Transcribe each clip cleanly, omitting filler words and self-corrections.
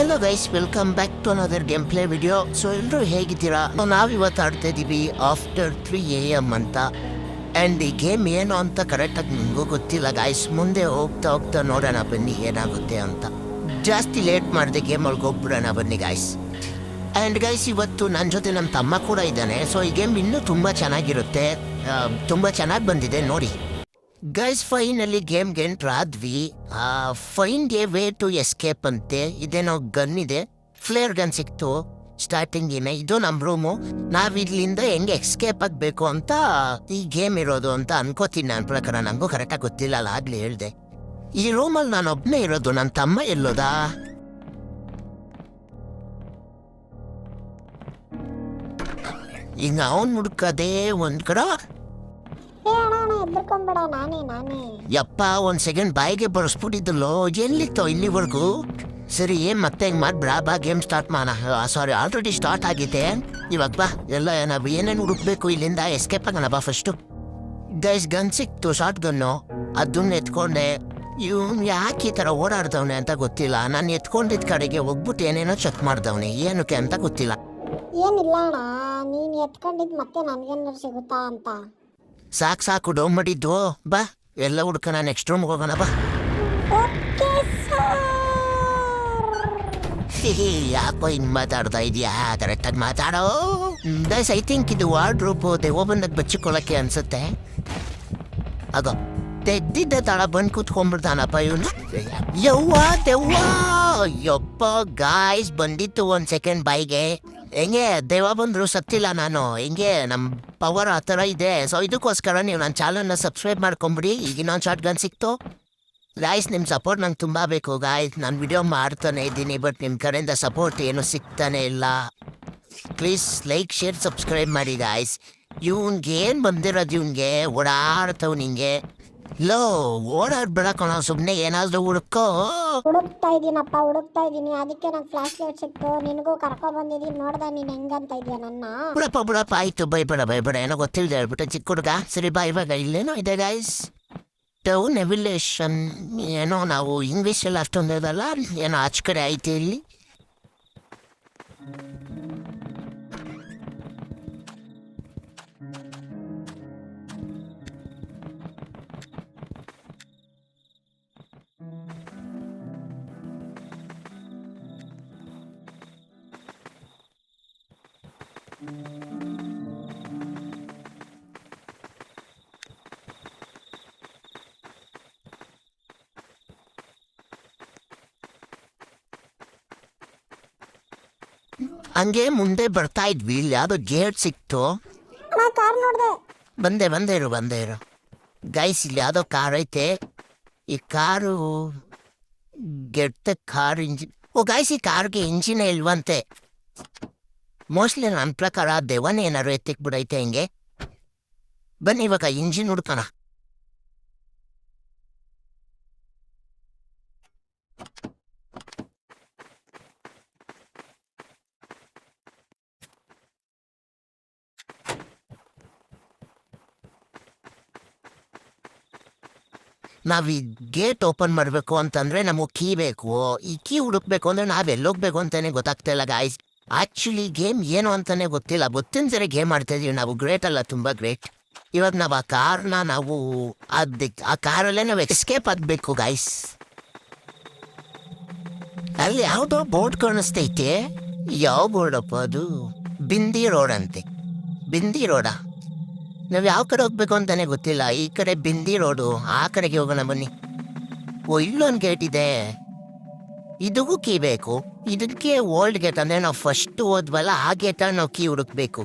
Hello guys, welcome back to another game play video. So ಎಲ್ಲರೂ ಹೇಗಿದ್ದೀರಾ? ನಾವಿವತ್ತು ಆಡ್ತಾ ಇದ್ದೀವಿ ಆಫ್ಟರ್ 3 AM ಅಂತ. ಆ್ಯಂಡ್ ಈ ಗೇಮ್ ಏನು ಅಂತ ಕರೆಕ್ಟಾಗಿ ನಿಮಗೂ ಗೊತ್ತಿಲ್ಲ ಗೈಸ್. ಮುಂದೆ ಹೋಗ್ತಾ ಹೋಗ್ತಾ ನೋಡೋಣ ಬನ್ನಿ ಏನಾಗುತ್ತೆ ಅಂತ. ಜಾಸ್ತಿ ಲೇಟ್ ಮಾಡಿದೆ ಗೇಮ್ ಒಳಗೆ ಹೋಗ್ಬಿಡೋಣ ಬನ್ನಿ ಗೈಸ್. ಆ್ಯಂಡ್ ಗೈಸ್, ಇವತ್ತು ನನ್ನ ಜೊತೆ ನಮ್ಮ ತಮ್ಮ ಕೂಡ ಇದ್ದಾನೆ. ಸೊ ಈ ಗೇಮ್ ಇನ್ನೂ ತುಂಬ ಚೆನ್ನಾಗಿರುತ್ತೆ, ತುಂಬ ಚೆನ್ನಾಗಿ ಬಂದಿದೆ ನೋಡಿ ಗೈಸ್. ಫೈನಲ್ಲಿ ಗೇಮ್ಗೆ ಎಂಟ್ರ್ ಆದ್ವಿ. Find a way to escape ಅಂತೆ. ಇದೇನೋ ಗನ್ ಇದೆ, ಫ್ಲೇರ್ ಗನ್ ಸಿಕ್ತು ಸ್ಟಾರ್ಟಿಂಗಿನ. ಇದು ನಮ್ಮ ರೂಮು. ನಾವಿಲ್ಲಿಂದ ಹೆಂಗೆ ಎಸ್ಕೇಪ್ ಆಗಬೇಕು ಅಂತ ಈ ಗೇಮ್ ಇರೋದು ಅಂತ ಅನ್ಕೋತೀನಿ. ನನ್ನ ಪ್ರಕಾರ ನನಗೂ ಕರೆಕ್ಟಾಗಿ ಗೊತ್ತಿಲ್ಲ, ಅಲ್ಲ ಆಗ್ಲೇ ಹೇಳಿದೆ. ಈ ರೂಮಲ್ಲಿ ನಾನು ಒಬ್ಬನೇ ಇರೋದು. ನನ್ನ ತಮ್ಮ ಎಲ್ಲೋದಾ? ಈಗ ಅವನು ಹುಡ್ಕದೇ ಒಂದು ಕಡೆ. ಯಪ್ಪ, ಒಂದ್ ಸೆಕೆಂಡ್ ಬಾಯಿಗೆ ಬರೆಸ್ಬಿಟ್ಟಿದ್ದಲ್ಲೋ, ಎಲ್ಲಿತ್ತೋ ಇಲ್ಲಿವರೆಗೂ. ಸರಿ, ಮತ್ತೆ ಹೆಂಗ್ ಮಾಡ್ಬಿಡ, ಬಾ ಗೇಮ್ ಸ್ಟಾರ್ಟ್ ಮಾಡೋಣ. ಸಾರಿ, ಆಲ್ರೆಡಿ ಸ್ಟಾರ್ಟ್ ಆಗಿದೆ. ಇವಾಗ ಬಾ, ಎಲ್ಲ ನಾವು ಏನೇನು ಹುಡುಕ್ಬೇಕು ಇಲ್ಲಿಂದ ಎಸ್ಕೇಪ್ ಆಗೋಣ ಬಾ ಫಸ್ಟು. ಗೈಸ್, ಗನ್ ಸಿಕ್ತು, ಶಾರ್ಟ್ ಗನ್ನು. ಅದನ್ನ ಎತ್ಕೊಂಡೆ. ಇವ್ನು ಯಾಕೆ ಈ ಥರ ಓಡಾಡ್ದವನೆ ಅಂತ ಗೊತ್ತಿಲ್ಲ. ನಾನು ಎತ್ಕೊಂಡಿದ್ದ ಕಡೆಗೆ ಹೋಗ್ಬಿಟ್ಟು ಏನೇನೋ ಚೆಕ್ ಮಾಡ್ದವನೆ, ಏನಕ್ಕೆ ಅಂತ ಗೊತ್ತಿಲ್ಲ. ಏನಿಲ್ಲ ಅಣ್ಣ, ನೀನು ಎತ್ಕೊಂಡಿದ್ದು ಮತ್ತೆ ನನಗೇನಾದ್ರು ಸಿಗುತ್ತಾ ಅಂತ. ಸಾಕು ಡೌನ್ ಮಾಡಿದ್ದು. ಬಾ, ಎಲ್ಲ ಹುಡ್ಕೋಣ, ನೆಕ್ಸ್ಟ್ ರೂಮ್ಗೆ ಹೋಗೋಣ ಬಾ. ಯಾಕೋ ಹಿಂಗೆ ಮಾತಾಡ್ತಾ ಇದೆಯಾ? ಕರೆಕ್ಟಾಗಿ ಮಾತಾಡೋ ಗೈಸ್. ಐ ಥಿಂಕ್ ಇದು ವಾರ್ಡ್ರೋಬ್ ದೆವ್ವ ಬಂದಾಗ ಬಚ್ಚಿಕೊಳ್ಳೋಕ್ಕೆ ಅನ್ಸುತ್ತೆ. ಆಗೋ ತೆಗ್ದಿದ್ದ ತಳ ಬಂದು ಕೂತ್ಕೊಂಡ್ಬಿಡ್ತಾನಪ್ಪ ಇವನು. ದೆವ್ವ ಯಪ್ಪ ಗಾಯ್ಸ್, ಬಂದಿತ್ತು ಒಂದು ಸೆಕೆಂಡ್ ಬಾಯಿಗೆ. ಹೆಂಗೆ ದೆವ್ವ ಬಂದ್ರು ಸತ್ತಿಲ್ಲ ನಾನು. ಹೆಂಗೆ ನಮ್ಮ ಪವರ್ ಆ ಥರ ಇದೆ. ಸೊ ಇದಕ್ಕೋಸ್ಕರ ನೀವು ನನ್ನ ಚಾನಲ್ನ ಸಬ್ಸ್ಕ್ರೈಬ್ ಮಾಡ್ಕೊಂಬಿಡಿ. ಈಗ ಇನ್ನೊಂದು ಶಾರ್ಟ್ ಗನ್ ಸಿಕ್ತು ಗಾಯ್ಸ್. ನಿಮ್ಮ ಸಪೋರ್ಟ್ ನಂಗೆ ತುಂಬ ಬೇಕು ಗಾಯ್ಸ್. ನಾನು ವಿಡಿಯೋ ಮಾಡ್ತಾನೆ ಇದ್ದೀನಿ, ಬಟ್ ನಿಮ್ಮ ಕಡೆಯಿಂದ ಸಪೋರ್ಟ್ ಏನು ಸಿಗ್ತಾನೆ ಇಲ್ಲ. ಪ್ಲೀಸ್ ಲೈಕ್, ಶೇರ್, ಸಬ್ಸ್ಕ್ರೈಬ್ ಮಾಡಿ ಗಾಯ್ಸ್. ಇವ್ನಿಗೆ ಏನು ಬಂದಿರೋದು? ಇವ್ನಿಗೆ ಓಡಾಡ್ತವ್ ನಿಂಗೆ. ಲೋ, ಓಡಾಡ್ಬಿಡಕೋಣ, ಸುಮ್ಮನೆ ಏನಾದರೂ ಹುಡುಕೋ. ಹುಡುಕ್ತಾ ಇದ್ದೀನಿ. ಅದಕ್ಕೆ ನಂಗೆ ಫ್ಲಾಶ್ ಲೈಟ್ ಸಿಕ್ತು, ನಿನಗೂ ಕರ್ಕೊಂಡ್ ಬಂದಿದ್ದೀನಿ. ನೋಡ್ದ ನೀನು ಹೆಂಗಂತ ಇದೆಯಾ ನನ್ನ? ಬಿಡಪ್ಪ ಆಯ್ತು, ಭಯಬೇಡ, ಏನೋ ಗೊತ್ತಿಲ್ಲದೆ ಹೇಳ್ಬಿಟ್ಟು ಚಿಕ್ಕ ಹುಡುಗ. ಸರಿ ಬಾ, ಇವಾಗ ಇಲ್ಲೇನೋ ಇದೆ ಗಾಯ್ಸ್, ಟೌನ್ ಎವಿಲೇಷನ್. ಏನೋ ನಾವು ಇಂಗ್ಲೀಷಲ್ಲಿ ಅಷ್ಟೊಂದು ಇದಲ್ಲ, ಏನೋ ಆಚೆ ಕಡೆ ಐತೆ ಇಲ್ಲಿ. ಹಂಗೆ ಮುಂದೆ ಬರ್ತಾ ಇದ್ವಿ, ಇಲ್ಲಿ ಯಾವುದೋ ಗೇಟ್ ಸಿಕ್ತು. ಬಂದೇ ಇರು ಗೈಸ್. ಇಲ್ಲಿ ಯಾವುದೋ ಕಾರ್ ಐತೆ. ಈ ಕಾರು ಕಾರ್ ಇಂಜಿನ್. ಓ ಗೈಸ್, ಈ ಕಾರ್ಗೆ ಇಂಜಿನೇ ಇಲ್ವಂತೆ. ಮೋಸ್ಟ್ಲಿ ನನ್ನ ಪ್ರಕಾರ ದೆವ್ವನೇ ಏನಾರು ಎತ್ತಿಕ್ಬಿಡೈತೆ ಹಿಂಗೆ. ಬನ್ನಿ ಇವಾಗ ಇಂಜಿನ್ ಹುಡ್ಕೋಣ. ನಾವು ಈ ಗೇಟ್ ಓಪನ್ ಮಾಡಬೇಕು ಅಂತಂದರೆ ನಮಗೆ ಕೀ ಬೇಕು. ಈ ಕೀ ಹುಡುಕ್ಬೇಕು ಅಂದರೆ ನಾವು ಎಲ್ಲೋಗ್ಬೇಕು ಅಂತಲೇ ಗೊತ್ತಾಗ್ತಾ ಇಲ್ಲ ಗಾಯ್ಸ್. ಆ್ಯಕ್ಚುಲಿ ಗೇಮ್ ಏನು ಅಂತಲೇ ಗೊತ್ತಿಲ್ಲ. ಗೊತ್ತಿನ ಸರಿ ಗೇಮ್ ಮಾಡ್ತಾಯಿದ್ದೀವಿ ನಾವು. ಗ್ರೇಟ್ ಅಲ್ಲ, ತುಂಬ ಗ್ರೇಟ್. ಇವಾಗ ನಾವು ಆ ಕಾರ್ನ ಆ ಕಾರಲ್ಲೇ ನಾವು ಎಸ್ಕೇಪ್ ಆಗಬೇಕು ಗಾಯ್ಸ್. ಅಲ್ಲಿ ಯಾವುದೋ ಬೋರ್ಡ್ ಕಾಣಿಸ್ತೈತೆ. ಯಾವ ಬೋರ್ಡಪ್ಪ ಅದು? ಬಿಂದಿ ರೋಡ್ ಅಂತೆ. ಬಿಂದಿ ರೋಡಾ? ನಾವು ಯಾವ ಕಡೆ ಹೋಗ್ಬೇಕು ಅಂತಲೇ ಗೊತ್ತಿಲ್ಲ. ಈ ಕಡೆ ಬಿಂದಿ ರೋಡು, ಆ ಕಡೆಗೆ ಹೋಗೋಣ ಬನ್ನಿ. ಓ, ಇಲ್ಲೊಂದು ಗೇಟ್ ಇದೆ. ಇದಕ್ಕೂ ಕೀ ಬೇಕು. ಇದಕ್ಕೆ ಓಲ್ಡ್ ಗೇಟ್ ಅಂದರೆ ನಾವು ಫಸ್ಟ್ ಹೋದ್ವಲ್ಲ, ಆ ಗೇಟಲ್ಲಿ ನಾವು ಕೀ ಹುಡುಕ್ಬೇಕು.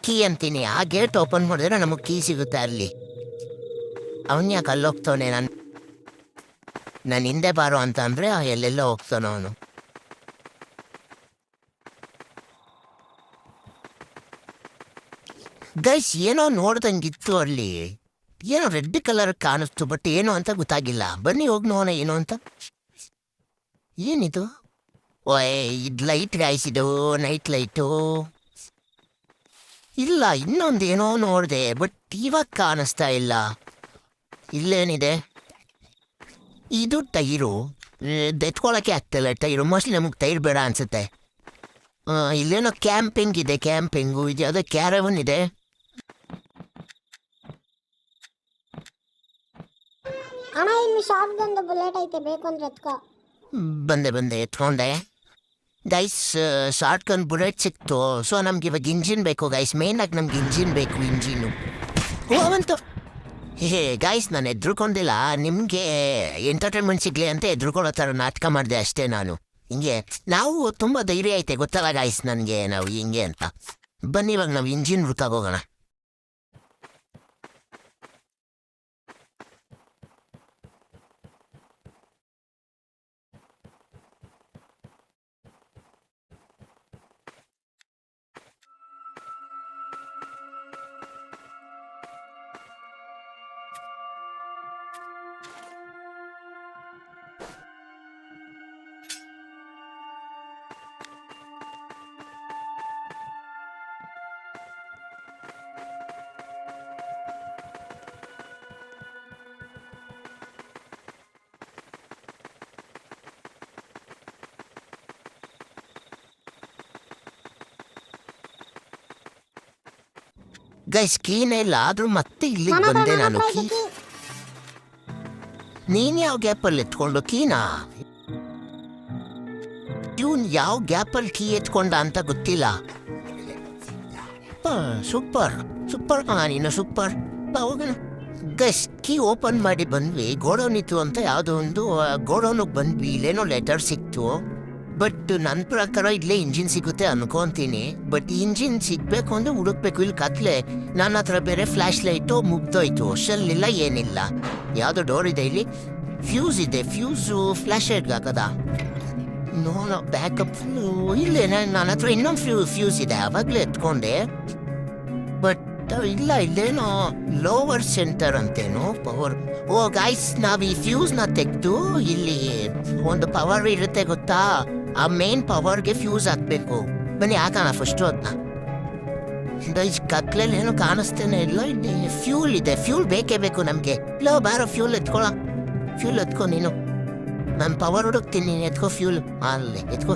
ಕೀ ಅಂತೀನಿ, ಆ ಗೇಟ್ ಓಪನ್ ಮಾಡಿದ್ರೆ ನಮಗೆ ಕೀ ಸಿಗುತ್ತೆ ಅಲ್ಲಿ. ಅವನು ಯಾಕೆ ಅಲ್ಲಿ ಹೋಗ್ತಾವನೆ? ನಾನು ಹಿಂದೆ ಬಾರೋ ಅಂತ ಅಂದರೆ ಎಲ್ಲೆಲ್ಲೋ ಹೋಗ್ತಾನೋ ಅವನು. ಗೈಸ್, ಏನೋ ನೋಡ್ದಂಗಿತ್ತು ಅಲ್ಲಿ. ಏನೋ ರೆಡ್ ಕಲರ್ ಕಾಣಿಸ್ತು, ಬಟ್ ಏನು ಅಂತ ಗೊತ್ತಾಗಿಲ್ಲ. ಬನ್ನಿ ಹೋಗಿ ನೋಡೋಣ ಏನು ಅಂತ. ಏನಿದು? ಓಯ್, ಇದು ಲೈಟ್ ಗಾಯ್ಸ್, ಇದು ನೈಟ್ ಲೈಟು. ಇಲ್ಲ, ಇನ್ನೊಂದು ಏನೋ ನೋಡಿದೆ, ಬಟ್ ಇವಾಗ ಕಾಣಿಸ್ತಾ ಇಲ್ಲ. ಇಲ್ಲೇನಿದೆ? ಇದು ಟೈರು. ಎತ್ಕೊಳ್ಳೋಕ್ಕೆ ಆಗ್ತಿಲ್ಲ ಟೈರು ಮೋಸ್ಟ್ಲಿ ನಮಗೆ ಟೈರ್ ಬೇಡ ಅನ್ಸುತ್ತೆ. ಇಲ್ಲೇನೋ ಕ್ಯಾಂಪಿಂಗ್ ಇದೆ, ಕ್ಯಾಂಪಿಂಗು ಇದೆ, ಯಾವುದೋ ಕ್ಯಾರವನ್ ಇದೆ. ಅಣ್ಣ ಇಲ್ಲಿ ಶಾರ್ಟ್ ಗನ್ ಬುಲೆಟ್ ಐತೆ, ಬೇಕು ಅಂದ್ರೆ ಎತ್ಕೋ. ಬಂದೆ ಎತ್ಕೊಂಡೆ ಗೈಸ್. ಶಾರ್ಟ್ ಗನ್ ಬುಲೆಟ್ ಸಿಕ್ತು. ಸೊ ನಮ್ಗೆ ಇವಾಗ ಇಂಜಿನ್ ಬೇಕು ಗೈಸ್, ಮೇಯ್ನಾಗಿ ನಮ್ಗೆ ಇಂಜಿನ್ ಬೇಕು, ಇಂಜಿನು. ಅವಂತು ಗೈಸ್ ನಾನು ಎದ್ರುಕೊಂಡಿಲ್ಲ, ನಿಮಗೆ ಎಂಟರ್ಟೈನ್ಮೆಂಟ್ ಸಿಗಲಿ ಅಂತ ಎದ್ರುಕೊಳ್ಳೋ ಥರ ನಾಟಕ ಮಾಡಿದೆ ಅಷ್ಟೇ ನಾನು. ಹಿಂಗೆ ನಾವು ತುಂಬ ಧೈರ್ಯ ಐತೆ ಗೊತ್ತಲ್ಲ ಗೈಸ್ ನನಗೆ, ನಾವು ಹಿಂಗೆ ಅಂತ. ಬನ್ನಿ ಇವಾಗ ನಾವು ಇಂಜಿನ್ ಹೋಗೋಣ. ಗೈಸ್ ಕೀನೇ ಇಲ್ಲ, ಆದ್ರೂ ಮತ್ತೆ ಇಲ್ಲಿಗೆ ಬಂದೆ ನಾನು. ನೀನ್ ಯಾವ ಗ್ಯಾಪಲ್ಲಿ ಎತ್ಕೊಂಡು ಕೀನಾ? ಇವನ್ ಯಾವ ಗ್ಯಾಪಲ್ಲಿ ಕೀ ಎತ್ಕೊಂಡ ಅಂತ ಗೊತ್ತಿಲ್ಲ. ಸೂಪರ್ ಸೂಪರ್ ನೀನು ಸೂಪರ್. ಹೋಗೋಣ ಗೈಸ್. ಕೀ ಓಪನ್ ಮಾಡಿ ಬಂದ್ವಿ. ಗೋಡೌನ್ ಇತ್ತು ಅಂತ ಯಾವುದೋ ಒಂದು ಗೋಡೌನಿಗೆ ಬಂದ್ವಿ. ಇಲ್ಲೇನೋ ಲೆಟರ್ ಸಿಕ್ತು. ಬಟ್ ನನ್ನ ಪ್ರಕಾರ ಇಲ್ಲೇ ಇಂಜಿನ್ ಸಿಗುತ್ತೆ ಅನ್ಕೊಂತೀನಿ. ಬಟ್ ಇಂಜಿನ್ ಸಿಗ್ಬೇಕು ಅಂದ್ರೆ ಹುಡುಕ್ಬೇಕು. ಇಲ್ಲಿ ಕತ್ಲೆ, ನನ್ನ ಹತ್ರ ಬೇರೆ ಫ್ಲಾಶ್ ಲೈಟು ಮುಗ್ದೋಯ್ತು, ಶೆಲ್ಲಿಲ್ಲ ಏನಿಲ್ಲ. ಯಾವುದೋ ಡೋರ್ ಇದೆ ಇಲ್ಲಿ, ಫ್ಯೂಸ್ ಇದೆ. ಫ್ಯೂಸು ಫ್ಲಾಶ್ ಲೈಟ್ಗೆ ಹಾಕದ? ನೋ ಬ್ಯಾಕಪ್ ಇಲ್ಲೇ. ನನ್ನ ಹತ್ರ ಇನ್ನೊಂದು ಫ್ಯೂಸ್ ಇದೆ, ಅವಾಗಲೇ ಎತ್ಕೊಂಡೆ. ಬಟ್ ಇಲ್ಲ, ಇಲ್ಲೇನೋ ಲೋವರ್ ಸೆಂಟರ್ ಅಂತೇನೋ ಪವರ್. ಓ ಗೈಸ್, ನಾವು ಈ ಫ್ಯೂಸ್ನ ತೆಗೆದು ಇಲ್ಲಿ ಒಂದು ಪವರ್ ಇರುತ್ತೆ ಗೊತ್ತಾ, ಆ ಮೇನ್ ಪವರ್ಗೆ ಫ್ಯೂಸ್ ಹಾಕ್ಬೇಕು. ಬನ್ನಿ ಹಾಕೋಣ ಫಸ್ಟು ಅದನ್ನ. ಗೈಸ್ ಕತ್ಲಲ್ಲಿ ಏನೋ ಕಾಣಿಸ್ತೇನೆ ಇಲ್ಲ. ಇಲ್ಲಿ ಫ್ಯೂಲ್ ಇದೆ, ಫ್ಯೂಲ್ ಬೇಕೇ ಬೇಕು ನಮಗೆ. ಇಲ್ಲ ಬಾರೋ ಫ್ಯೂಲ್ ಎತ್ಕೊಳ್ಳೋ. ಫ್ಯೂಲ್ ಎತ್ಕೊ ನೀನು, ನಾನು ಪವರ್ ಹುಡುಕ್ತೀನಿ, ನೀನು ಎತ್ಕೋ ಫ್ಯೂಲ್. ಅಲ್ಲೇ ಎತ್ಕೋ.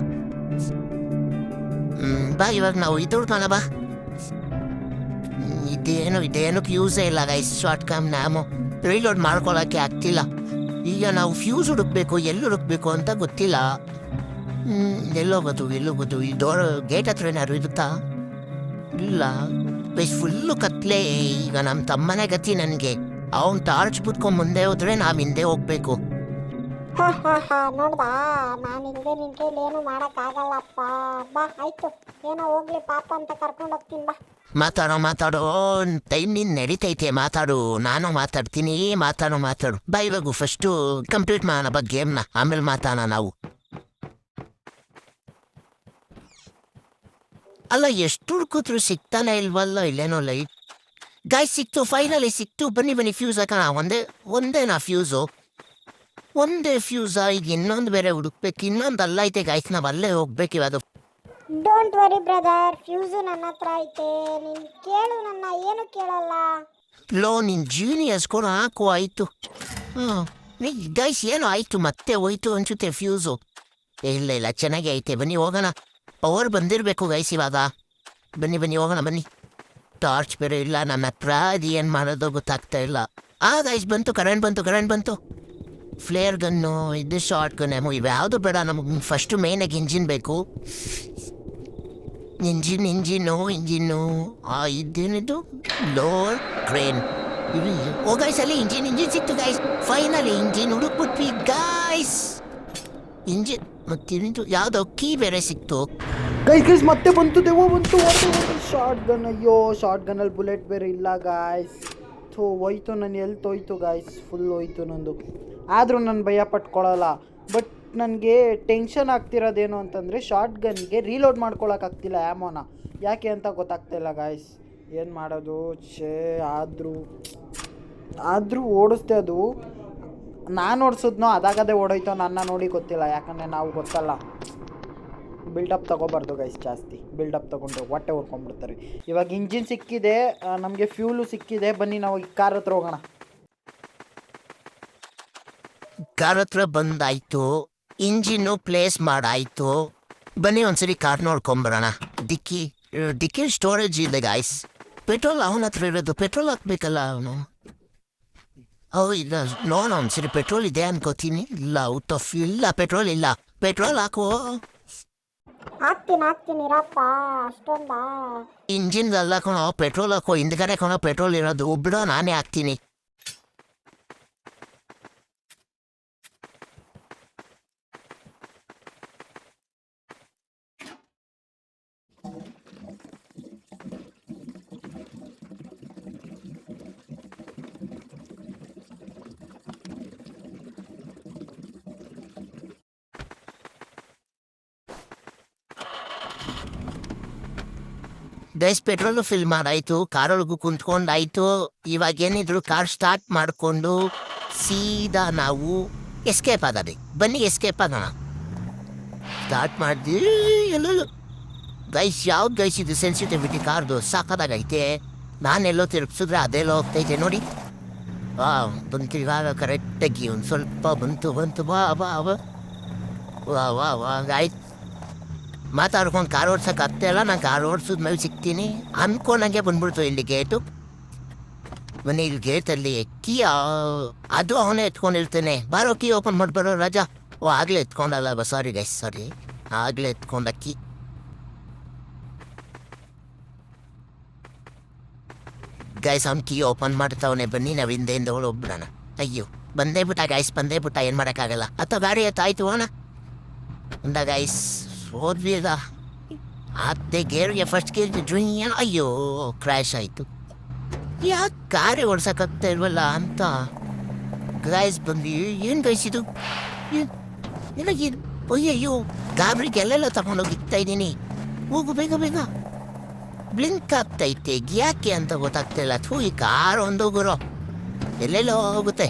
ಬಾ ಇವಾಗ ನಾವು ಇದು ಹುಡ್ಕೋಣ ಬಾ. ಇದೇನಕ್ಕೆ ಯೂಸೇ ಇಲ್ಲ ಗೈಸ್. ಶಾರ್ಟ್ ಕಮ್ ನ್ಯಾಮೋ ರೀಲೋಡ್ ಮಾಡ್ಕೊಳಕ್ಕೆ ಆಗ್ತಿಲ್ಲ. ಈಗ ನಾವು ಫ್ಯೂಸ್ ಹುಡುಕ್ಬೇಕು, ಎಲ್ಲಿ ಹುಡುಕ್ಬೇಕು ಅಂತ ಗೊತ್ತಿಲ್ಲ. ಎಲ್ಲೋಗೋದು ಈ ಡೋರ್ ಗೇಟ್ ಹತ್ರ ಏನಾದ್ರು ಇರುತ್ತಾ? ಇಲ್ಲ ಗೈಸ್, ಫುಲ್ಲು ಕತ್ಲೆ. ಈಗ ನಮ್ಮ ತಮ್ಮನೇ ಗತಿ ನನಗೆ. ಅವನ್ ಟಾರ್ಚ್ ಬಿಟ್ಕೊಂಡ್ ಮುಂದೆ ಹೋದ್ರೆ ನಾವ್ ಹಿಂದೆ ಹೋಗ್ಬೇಕು. ನೋಡ್ದಾ, ನಾನು ಇಲ್ಲದೆ ನಿನ್ ಕೈಲಿ ಏನು ಮಾಡಕ್ಕಾಗಲ್ಲಪ್ಪ. ಬಾ ಆಯ್ತು, ಏನೋ ಹೋಗ್ಲಿ ಪಾಪ ಅಂತ ಕರ್ಕೊಂಡು ಹೋಗ್ತೀನಿ ಬಾ. ಮಾತಾಡೋ ಟೈಮ್ ನಿನ್ ನಡೀತೈತೆ, ಮಾತಾಡು. ನಾನು ಮಾತಾಡ್ತೀನಿ, ಮಾತಾಡು. ಬಾ ಇವಾಗ ಫಸ್ಟು ಕಂಪ್ಲೀಟ್ ಮಾಡೋಣ ಬಾ ಗೇಮ್ನ, ಆಮೇಲೆ ಮಾತಾಡೋಣ ನಾವು. ಅಲ್ಲ ಎಷ್ಟು ಹುಡ್ಕಿದ್ರು ಸಿಗ್ತಾನೆ ಇಲ್ವಲ್ಲ. ಇಲ್ಲೇನೋ ಲೈಟ್ ಗಾಯ್ಸ್ ಸಿಕ್ತು, ಫೈನಲಿ ಸಿಕ್ತು. ಬನ್ನಿ ಫ್ಯೂಸ್ ಹಾಕೋಣ. ಒಂದೇನಾ ಫ್ಯೂಸು? ಒಂದೇ ಫ್ಯೂಸಾ? ಈಗ ಇನ್ನೊಂದು ಬೇರೆ ಹುಡುಕ್ಬೇಕು. ಇನ್ನೊಂದು ಅಲ್ಲ ಐತೆ ಗಾಯ್ಸ್, ನಾವು ಅಲ್ಲೇ ಹೋಗ್ಬೇಕು ಇವಾಗ. ಡೋಂಟ್ ವರಿ ಬ್ರದರ್, ಫ್ಯೂಸು ನನ್ನ ಹತ್ರ ಐತೆ. ನೀನು ಕೇಳು, ನನ್ನ ಏನು ಕೇಳಲ್ಲ. ಲೋ ನಿನ್ ಜೀನಿಯಸ್ ಕೂಡ ಹಾಕು. ಆಯ್ತು. ಗೈಸ್ ಏನೋ ಆಯ್ತು, ಮತ್ತೆ ಹೋಯ್ತು ಅನ್ಸುತ್ತೆ ಫ್ಯೂಸು. ಇಲ್ಲ ಚೆನ್ನಾಗಿ ಐತೆ. ಬನ್ನಿ ಹೋಗೋಣ. ಪವರ್ ಬಂದಿರಬೇಕು ಗೈಸ್ ಇವಾಗ. ಬನ್ನಿ ಹೋಗೋಣ ಬನ್ನಿ. ಟಾರ್ಚ್ ಬೇರೆ ಇಲ್ಲ ನನ್ನ ಹತ್ರ, ಅದು ಏನು ಮಾಡೋದು ಗೊತ್ತಾಗ್ತಾ ಇಲ್ಲ. ಗೈಸ್ ಬಂತು, ಕರೆಂಟ್ ಬಂತು. ಫ್ಲೇರ್ ಗನ್ನು, ಇದು ಶಾರ್ಟ್ ಗನ್, ಇವ್ಯಾವುದು ಬೇಡ ನಮಗೆ. ಫಸ್ಟು ಮೇನಾಗಿ ಇಂಜಿನ್ ಬೇಕು. ಇಂಜಿನ್ನು ಇದೇನಿದು? ಲೋರ್ ಕ್ರೇನ್. ಓ ಗೈಸ್, ಅಲ್ಲಿ ಇಂಜಿನ್ ಸಿಕ್ತು ಗೈಸ್. ಫೈನಲಿ ಇಂಜಿನ್ ಹುಡುಕ್ಬಿಟ್ವಿ ಗೈಸ್. ಇಂಜಿನ್ ಮತ್ತೇನಿದು, ಯಾವುದೋ ಕೀ ಬೇರೆ ಸಿಕ್ತು ಗೈಸ್. ಮತ್ತೆ ಬಂತು, ದೇವ ಬಂತು. ಶಾರ್ಟ್ ಗನ್, ಅಯ್ಯೋ ಶಾರ್ಟ್ ಗನ್ನಲ್ಲಿ ಬುಲೆಟ್ ಬೇರೆ ಇಲ್ಲ ಗಾಯ್ಸ್. ಹೋಯ್ತು ನನ್ನ ಎಲ್ತ್, ಹೋಯ್ತು ಗಾಯ್ಸ್, ಫುಲ್ ಹೋಯ್ತು ನಂದು. ಆದರೂ ನಾನು ಭಯ ಪಟ್ಕೊಳ್ಳಲ್ಲ. ಬಟ್ ನನಗೆ ಟೆನ್ಷನ್ ಆಗ್ತಿರೋದೇನು ಅಂತಂದರೆ, ಶಾರ್ಟ್ ಗನ್ಗೆ ರೀಲೋಡ್ ಮಾಡ್ಕೊಳಕ್ಕಾಗ್ತಿಲ್ಲ ಆ್ಯಮೋನ. ಯಾಕೆ ಅಂತ ಗೊತ್ತಾಗ್ತಿಲ್ಲ ಗಾಯ್ಸ್. ಏನು ಮಾಡೋದು? ಆದರೂ ಓಡಿಸ್ದೆ ಅದು. ನಾನು ಓಡಿಸಿದ್ನೋ ಅದಾಗದೇ ಓಡೋಯ್ತೋ ನನ್ನ ನೋಡಿ ಗೊತ್ತಿಲ್ಲ. ಯಾಕಂದರೆ ನಾವು ಗೊತ್ತಲ್ಲ, ಬಿಲ್ಡಪ್ ತೊಗೋಬಾರ್ದು ಗೈಸ್. ಜಾಸ್ತಿ ಬಿಲ್ಡಪ್ ತೊಗೊಂಡು ಹೊಟ್ಟೆ ಹೊರ್ಕೊಂಡ್ಬಿಡ್ತಾರೆ. ಇವಾಗ ಇಂಜಿನ್ ಸಿಕ್ಕಿದೆ, ನಮಗೆ ಫ್ಯೂಲು ಸಿಕ್ಕಿದೆ. ಬನ್ನಿ ನಾವು ಈ ಕಾರ್ ಹತ್ರ ಹೋಗೋಣ. ಕಾರ್ ಹತ್ರ ಬಂದಾಯ್ತು. ಇಂಜಿನ್ನು ಪ್ಲೇಸ್ ಮಾಡಾಯಿತು. ಬನ್ನಿ ಒಂದ್ಸರಿ ಕಾರ್ ನೋಡ್ಕೊಂಬರೋಣ. ಡಿಕ್ಕಿ ಸ್ಟೋರೇಜ್ ಇದೆ ಗಾಯ್ಸ್. ಪೆಟ್ರೋಲ್ ಅವನ ಹತ್ರ ಇರೋದು, ಪೆಟ್ರೋಲ್ ಹಾಕ್ಬೇಕಲ್ಲ ಅವನು. ಇಲ್ಲ ನೋಡೋಣ ಒಂದ್ಸರಿ ಪೆಟ್ರೋಲ್ ಇದೆ ಅನ್ಕೋತೀನಿ. ಇಲ್ಲ ಔಟ್ ಆಫ್ ಇಲ್ಲ, ಪೆಟ್ರೋಲ್ ಇಲ್ಲ. ಪೆಟ್ರೋಲ್ ಹಾಕುವ. ಹಾಕ್ತೀನಿ ಇರಪ್ಪ, ಅಷ್ಟೊಂದ. ಇಂಜಿನ್ ಅಲ್ಲ ಕಣೋ, ಪೆಟ್ರೋಲ್ ಹಾಕೋ. ಹಿಂದ್ಗಡೆ ಕಣೋ ಪೆಟ್ರೋಲ್ ಇರೋದು. ಬಿಡೋ, ನಾನೇ ಹಾಕ್ತೀನಿ. ಗೈಸ್ ಪೆಟ್ರೋಲು ಫಿಲ್ ಮಾಡಾಯ್ತು, ಕಾರೊಳಗೂ ಕುಂತ್ಕೊಂಡಾಯ್ತು. ಇವಾಗ ಏನಿದ್ರು ಕಾರ್ ಸ್ಟಾರ್ಟ್ ಮಾಡಿಕೊಂಡು ಸೀದಾ ನಾವು ಎಸ್ಕೇಪ್ ಆಗೋದು. ಬನ್ನಿ ಎಸ್ಕೇಪ್ ಆಗೋಣ. ಸ್ಟಾರ್ಟ್ ಮಾಡಿದ್ವಿ. ಎಲ್ಲೆಲ್ಲೋ ಗೈಸ್, ಯಾವ್ದು ಗೈಸ್ ಇದು ಸೆನ್ಸಿಟಿವಿಟಿ ಕಾರ್ದು ಸಾಕಾದಾಗೈತೆ. ನಾನೆಲ್ಲೋ ತಿರುಗಿಸಿದ್ರೆ ಅದೆಲ್ಲೋ ಹೋಗ್ತೈತೆ ನೋಡಿ. ಬಂತು ಇವಾಗ ಕರೆಕ್ಟಾಗಿ ಒಂದು ಸ್ವಲ್ಪ ಬಂತು. ವಾ ವಾ ವಾ ವಾ ವಾ ವಾ ಆಯ್ತು. ಮಾತಾಡ್ಕೊಂಡು ಕಾರ್ ಓಡ್ಸೋಕೆ ಆಗ್ತಾಯಿಲ್ಲ. ನಾನು ಕಾರ್ ಓಡಿಸಿದ ಮೇಲೆ ಸಿಗ್ತೀನಿ ಅಂದ್ಕೊಂಡಂಗೆ ಬಂದ್ಬಿಡ್ತು ಇಲ್ಲಿ ಗೇಟು. ಮನೆ ಇಲ್ಲಿ ಗೇಟಲ್ಲಿ ಅದು ಅವನೇ ಎತ್ಕೊಂಡಿರ್ತಾನೆ. ಬಾರೋ ಕೀ ಓಪನ್ ಮಾಡಿಬರೋ ರಾಜಾ. ಆಗಲೇ ಎತ್ಕೊಂಡಲ್ಲ, ಸಾರಿ ಗೈಸ್, ಸಾರಿ. ಆಗಲೇ ಎತ್ಕೊಂಡ ಕೀ. ಗೈಸ್ ಅವ್ನು ಕೀ ಓಪನ್ ಮಾಡ್ತಾವನೆ. ಬನ್ನಿ ನಾವು ಹಿಂದೆಯಿಂದ ಒಬ್ಬರಣ. ಅಯ್ಯೋ ಬಂದೇ ಬಿಟ್ಟ ಗೈಸ್, ಬಂದೇ ಬಿಟ್ಟ. ಏನು ಮಾಡೋಕ್ಕಾಗಲ್ಲ. ಅಥವಾ ಗಾಡಿ ಎತ್ತಾಯ್ತು ಅಣ್ಣ ಅಂದ ಗೈಸ್. ಹೋದ್ವಿ ಅದ ಅದೇ ಗೇರ್ಗೆ ಫಸ್ಟ್ ಗೇರ್ ಡ್ರಿಂಗ್. ಅಯ್ಯೋ ಕ್ರ್ಯಾಶ್ ಆಯಿತು. ಯಾಕೆ ಕಾರೇ ಓಡ್ಸೋಕ್ಕಾಗ್ತಾ ಇಲ್ವಲ್ಲ ಅಂತ ಗೈಸ್ ಬಂದು. ಏನು ಗೈಸ್ ಇದು? ಏನು ಅಯ್ಯಯ್ಯೋ, ಗಾಬರಿಗೆ ಎಲ್ಲೆಲ್ಲ ತಗೊಂಡೋಗಿ ಇಕ್ತಾ ಇದ್ದೀನಿ. ಹೋಗು ಬೇಗ ಬೇಗ. ಬ್ಲಿಂಕ್ ಆಗ್ತೈತೆ, ಯಾಕೆ ಅಂತ ಗೊತ್ತಾಗ್ತಾ ಇಲ್ಲ. ಈ ಕಾರ್ ಒಂದೋಗುರೋ ಎಲ್ಲೆಲ್ಲೋ ಹೋಗುತ್ತೆ.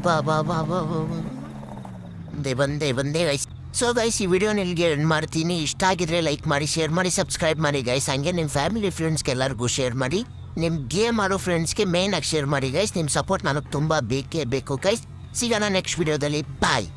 ಬಾ ಬಾ ಬಾ ಬಾ ಬಂದೆ ಗೈಸ್. ಸೊ ಗೈಸ್, ಈ ವಿಡಿಯೋ ನಿಮಗೆ ಎಂಡ್ ಮಾಡ್ತೀನಿ. ಇಷ್ಟ ಆಗಿದ್ರೆ ಲೈಕ್ ಮಾಡಿ, ಶೇರ್ ಮಾಡಿ, ಸಬ್ಸ್ಕ್ರೈಬ್ ಮಾಡಿ ಗೈಸ್. ಹಂಗೆ ನಿಮ್ಮ ಫ್ಯಾಮಿಲಿ ಫ್ರೆಂಡ್ಸ್ಗೆ ಎಲ್ಲರಿಗೂ ಶೇರ್ ಮಾಡಿ. ನಿಮ್ಮ ಗೇಮ್ ಆಡೋ ಫ್ರೆಂಡ್ಸ್ಗೆ ಮೇಯ್ನಾಗಿ ಶೇರ್ ಮಾಡಿ ಗೈಸ್. ನಿಮ್ಮ ಸಪೋರ್ಟ್ ನನಗೆ ತುಂಬ ಬೇಕೇ ಬೇಕು ಗೈಸ್. ಸಿಗೋಣ ನೆಕ್ಸ್ಟ್ ವಿಡಿಯೋದಲ್ಲಿ. ಬಾಯ್.